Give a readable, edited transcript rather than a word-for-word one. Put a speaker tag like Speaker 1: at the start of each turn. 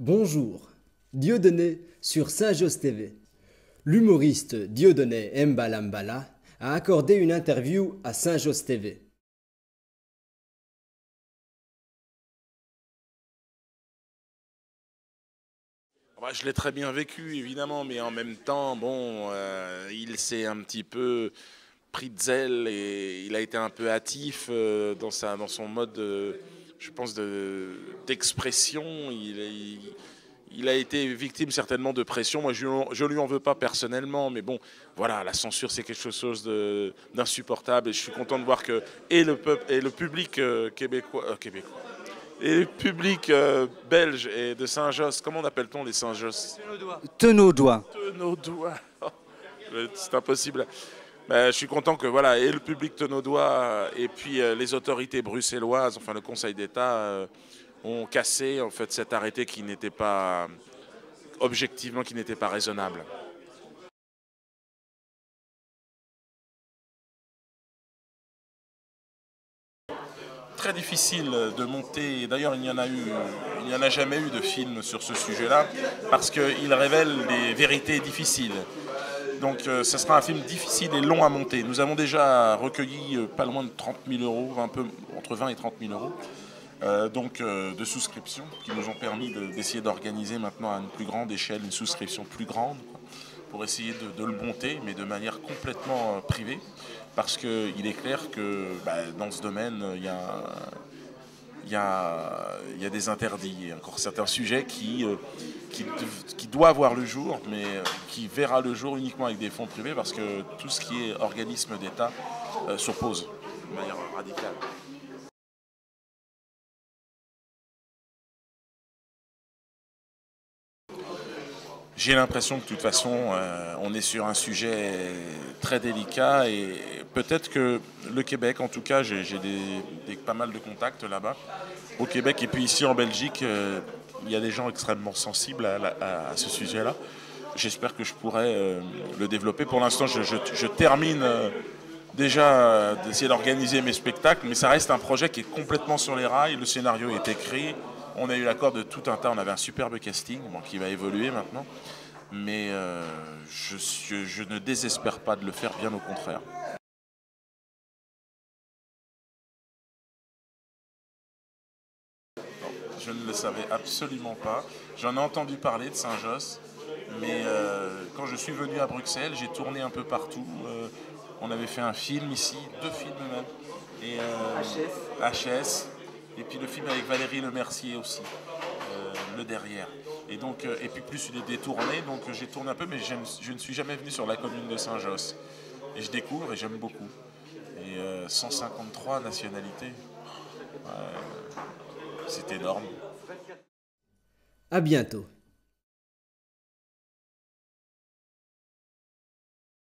Speaker 1: Bonjour, Dieudonné sur Saint-Josse TV. L'humoriste Dieudonné Mbala Mbala a accordé une interview à Saint-Josse TV.
Speaker 2: Bah, je l'ai très bien vécu, évidemment, mais en même temps, bon, il s'est un petit peu pris de zèle et il a été un peu hâtif dans son mode, je pense, d'expression. Il a été victime certainement de pression. Moi, je lui en veux pas personnellement, mais bon, voilà, la censure, c'est quelque chose d'insupportable. Et je suis content de voir que et le peuple et le public québécois. Et le public belge et de Saint-Josse, comment appelle-t-on les Saint-Josse?
Speaker 3: Tenaudois.
Speaker 2: De nos doigts. C'est impossible. Ben, je suis content que voilà, et le public tenaudois et puis les autorités bruxelloises, enfin le Conseil d'État, ont cassé en fait cet arrêté qui n'était pas objectivement qui n'était pas raisonnable. Très difficile de monter. D'ailleurs, il n'y en a jamais eu de film sur ce sujet-là parce qu'il révèle des vérités difficiles. Donc, ce sera un film difficile et long à monter. Nous avons déjà recueilli pas loin de 30 000 euros, un peu entre 20 et 30 000 euros, de souscriptions qui nous ont permis d'essayer d'organiser maintenant à une plus grande échelle une souscription plus grande, quoi, pour essayer de le monter, mais de manière complètement privée, parce qu'il est clair que dans ce domaine, il y a des interdits, il y a encore certains sujets qui doivent voir le jour, mais qui verra le jour uniquement avec des fonds privés, parce que tout ce qui est organisme d'État s'oppose de manière radicale. J'ai l'impression que de toute façon, on est sur un sujet très délicat et peut-être que le Québec, en tout cas, j'ai pas mal de contacts là-bas, au Québec et puis ici en Belgique, il y a des gens extrêmement sensibles à ce sujet-là. J'espère que je pourrai le développer. Pour l'instant, je termine déjà d'essayer d'organiser mes spectacles, mais ça reste un projet qui est complètement sur les rails. Le scénario est écrit. On a eu l'accord de tout un tas. On avait un superbe casting bon, qui va évoluer maintenant. Mais je ne désespère pas de le faire, bien au contraire. Je ne le savais absolument pas. J'en ai entendu parler de Saint-Josse, mais quand je suis venu à Bruxelles, j'ai tourné un peu partout. On avait fait un film ici, deux films même, et HS, et puis le film avec Valérie Lemercier aussi, le derrière. Et donc, et puis plus il est détourné, donc j'ai tourné un peu, mais je ne suis jamais venu sur la commune de Saint-Josse. Et je découvre et j'aime beaucoup. Et 153 nationalités, c'est énorme.
Speaker 1: À bientôt.